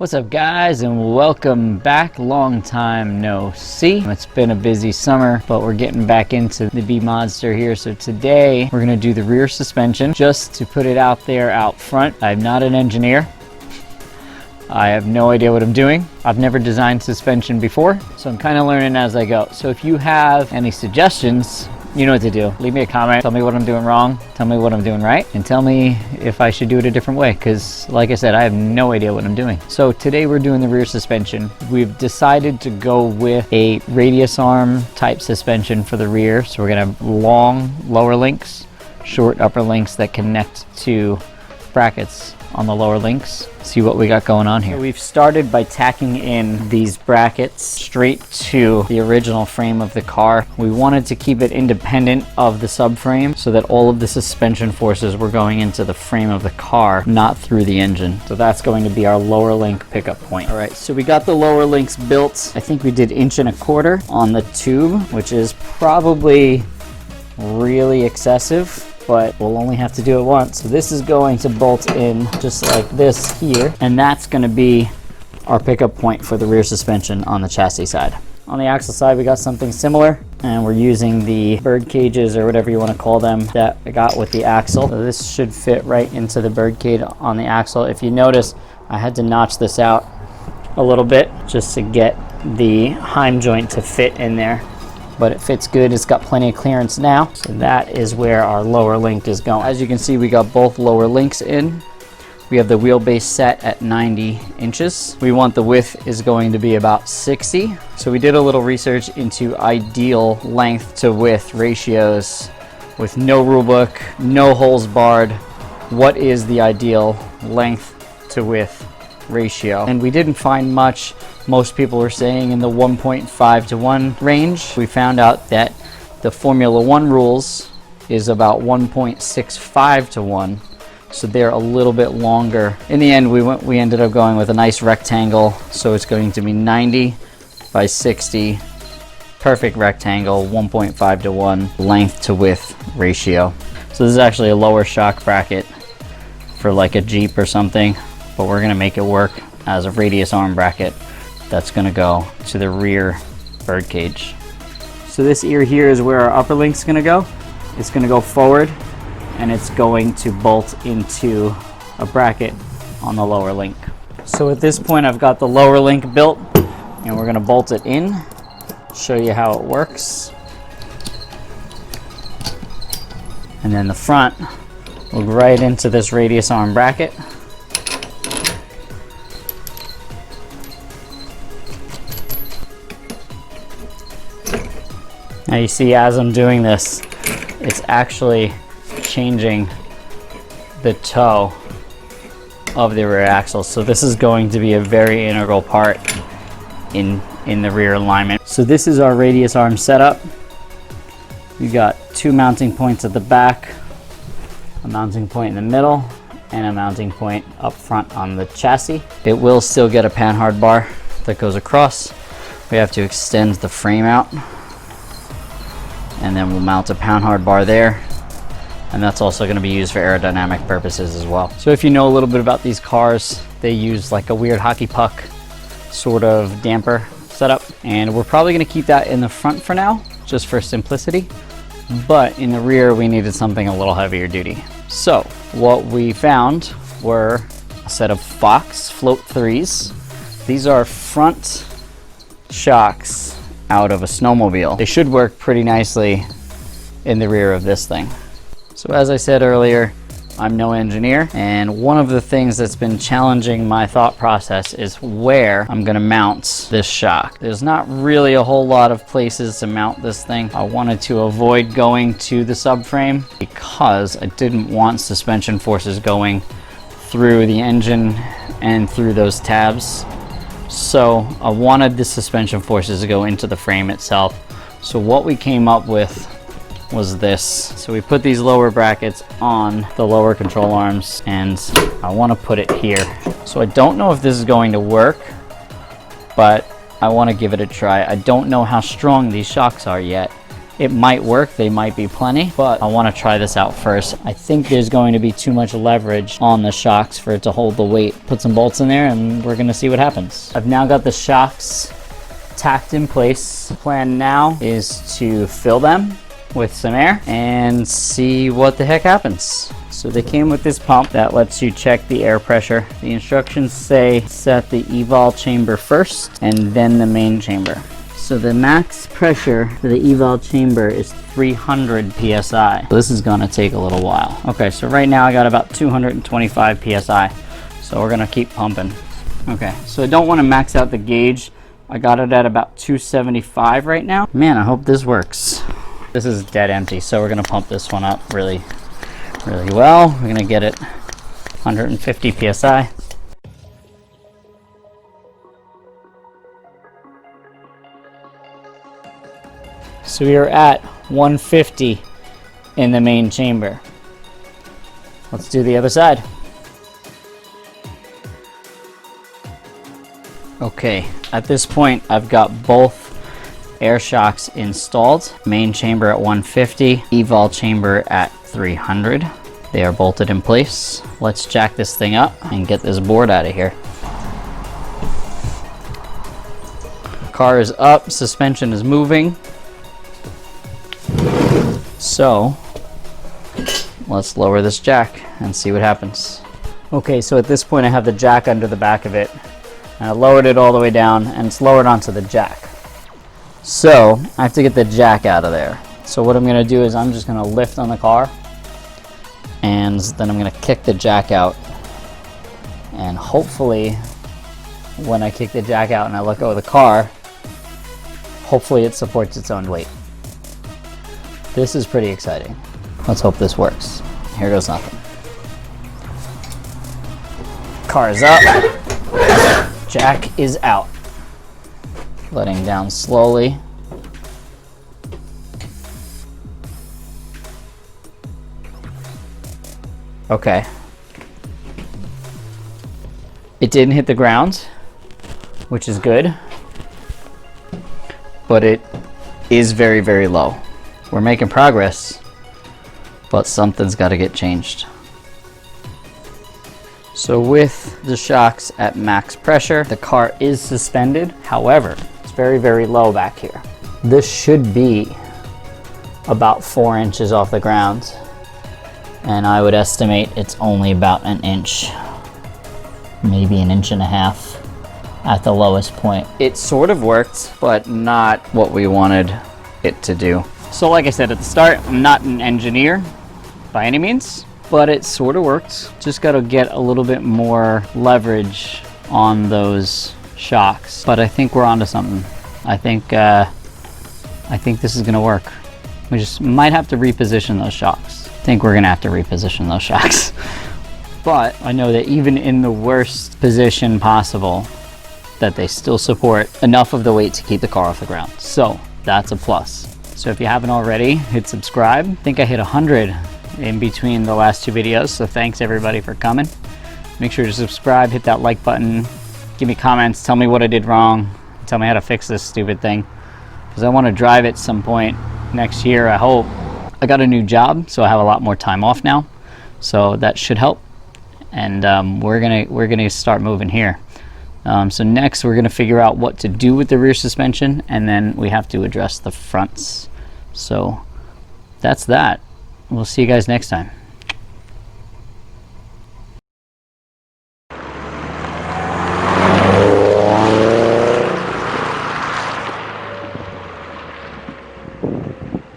What's up guys, and welcome back. Long time no see. It's been a busy summer, but we're getting back into the B Monster here. So today we're gonna do the rear suspension. Just to put it out there out front, I'm not an engineer. I have no idea what I'm doing. I've never designed suspension before, so I'm kind of learning as I go. So if you have any suggestions, you know what to do. Leave me a comment, tell me what I'm doing wrong, tell me what I'm doing right, and tell me if I should do it a different way, because like I said, I have no idea what I'm doing. So today we're doing the rear suspension. We've decided to go with a radius arm type suspension for the rear. So we're gonna have long lower links, short upper links that connect to brackets on the lower links. See what we got going on here. So we've started by tacking in these brackets straight to the original frame of the car. We wanted to keep it independent of the subframe so that all of the suspension forces were going into the frame of the car, not through the engine. So that's going to be our lower link pickup point. All right, so we got the lower links built. I think we did 1.25 inches on the tube, which is probably really excessive, but we'll only have to do it once. So this is going to bolt in just like this here, and that's going to be our pickup point for the rear suspension on the chassis side. On the axle side, we got something similar, and we're using the bird cages or whatever you want to call them that I got with the axle. So this should fit right into the bird cage on the axle. If you notice, I had to notch this out a little bit just to get the heim joint to fit in there. But it fits good. It's got plenty of clearance now. So that is where our lower link is going. As you can see, we got both lower links in. We have the wheelbase set at 90 inches. We want the width is going to be about 60. So we did a little research into ideal length to width ratios with no rule book, no holes barred. What is the ideal length to width ratio? And we didn't find much. Most people were saying in the 1.5 to 1 range. We found out that the Formula 1 rules is about 1.65 to 1, so they're a little bit longer. In the end, we ended up going with a nice rectangle, so it's going to be 90 by 60, perfect rectangle, 1.5 to 1 length to width ratio. So this is actually a lower shock bracket for like a Jeep or something, but we're gonna make it work as a radius arm bracket that's gonna go to the rear bird cage. So this ear here is where our upper link's gonna go. It's gonna go forward, and it's going to bolt into a bracket on the lower link. So at this point, I've got the lower link built, and we're gonna bolt it in, show you how it works. And then the front will go right into this radius arm bracket. Now you see, as I'm doing this, it's actually changing the toe of the rear axle. So this is going to be a very integral part in the rear alignment. So this is our radius arm setup. We've got 2 mounting points at the back, a mounting point in the middle, and a mounting point up front on the chassis. It will still get a panhard bar that goes across. We have to extend the frame out, and then we'll mount a panhard bar there, and that's also going to be used for aerodynamic purposes as well. So if you know a little bit about these cars, they use like a weird hockey puck sort of damper setup, and we're probably going to keep that in the front for now, just for simplicity, but in the rear we needed something a little heavier duty. So what we found were a set of Fox Float 3s. These are front shocks out of a snowmobile. They should work pretty nicely in the rear of this thing. So as I said earlier, I'm no engineer, and one of the things that's been challenging my thought process is where I'm gonna mount this shock. There's not really a whole lot of places to mount this thing. I wanted to avoid going to the subframe because I didn't want suspension forces going through the engine and through those tabs. So I wanted the suspension forces to go into the frame itself. So what we came up with was this. So we put these lower brackets on the lower control arms, and I want to put it here. So I don't know if this is going to work, but I want to give it a try. I don't know how strong these shocks are yet, It might work, they might be plenty, but I want to try this out first. I think there's going to be too much leverage on the shocks for it to hold the weight. Put some bolts in there and we're gonna see what happens. I've now got the shocks tacked in place. The plan now is to fill them with some air and see what the heck happens. So they came with this pump that lets you check the air pressure. The instructions say set the eval chamber first and then the main chamber. So the max pressure for the eval chamber is 300 psi. So this is gonna take a little while. Okay, so right now I got about 225 psi. So we're gonna keep pumping. Okay, so I don't wanna max out the gauge. I got it at about 275 right now. Man, I hope this works. This is dead empty, so we're gonna pump this one up really well. We're gonna get it 150 psi. So we are at 150 in the main chamber. Let's do the other side. Okay, at this point I've got both air shocks installed. Main chamber at 150, eval chamber at 300. They are bolted in place. Let's jack this thing up and get this board out of here. Car is up, suspension is moving. So let's lower this jack and see what happens. Okay, so at this point I have the jack under the back of it, and I lowered it all the way down and it's lowered onto the jack. So I have to get the jack out of there. So what I'm gonna do is I'm just gonna lift on the car and then I'm gonna kick the jack out, and hopefully when I kick the jack out and I let go of the car, hopefully it supports its own weight. This is pretty exciting. Let's hope this works. Here goes nothing. Car is up. Jack is out. Letting down slowly. Okay. It didn't hit the ground, which is good, but it is very, very low. We're making progress, but something's got to get changed. So with the shocks at max pressure, the car is suspended. However, it's very, very low back here. This should be about 4 inches off the ground, and I would estimate it's only about an inch, maybe an inch and a half at the lowest point. It sort of worked, but not what we wanted it to do. So like I said at the start, I'm not an engineer by any means, but it sort of worked. Just got to get a little bit more leverage on those shocks. But I think we're onto something. I think this is going to work. We just might have to reposition those shocks. I think we're going to have to reposition those shocks. But I know that even in the worst position possible, that they still support enough of the weight to keep the car off the ground. So that's a plus. So if you haven't already, hit subscribe. I think I hit 100 in between the last 2 videos, so thanks everybody for coming. Make sure to subscribe, hit that like button, give me comments, tell me what I did wrong, tell me how to fix this stupid thing, because I want to drive it some point next year, I hope. I got a new job, so I have a lot more time off now, so that should help. And we're gonna start moving here. So next we're gonna figure out what to do with the rear suspension, and then we have to address the fronts. So that's that. We'll see you guys next time.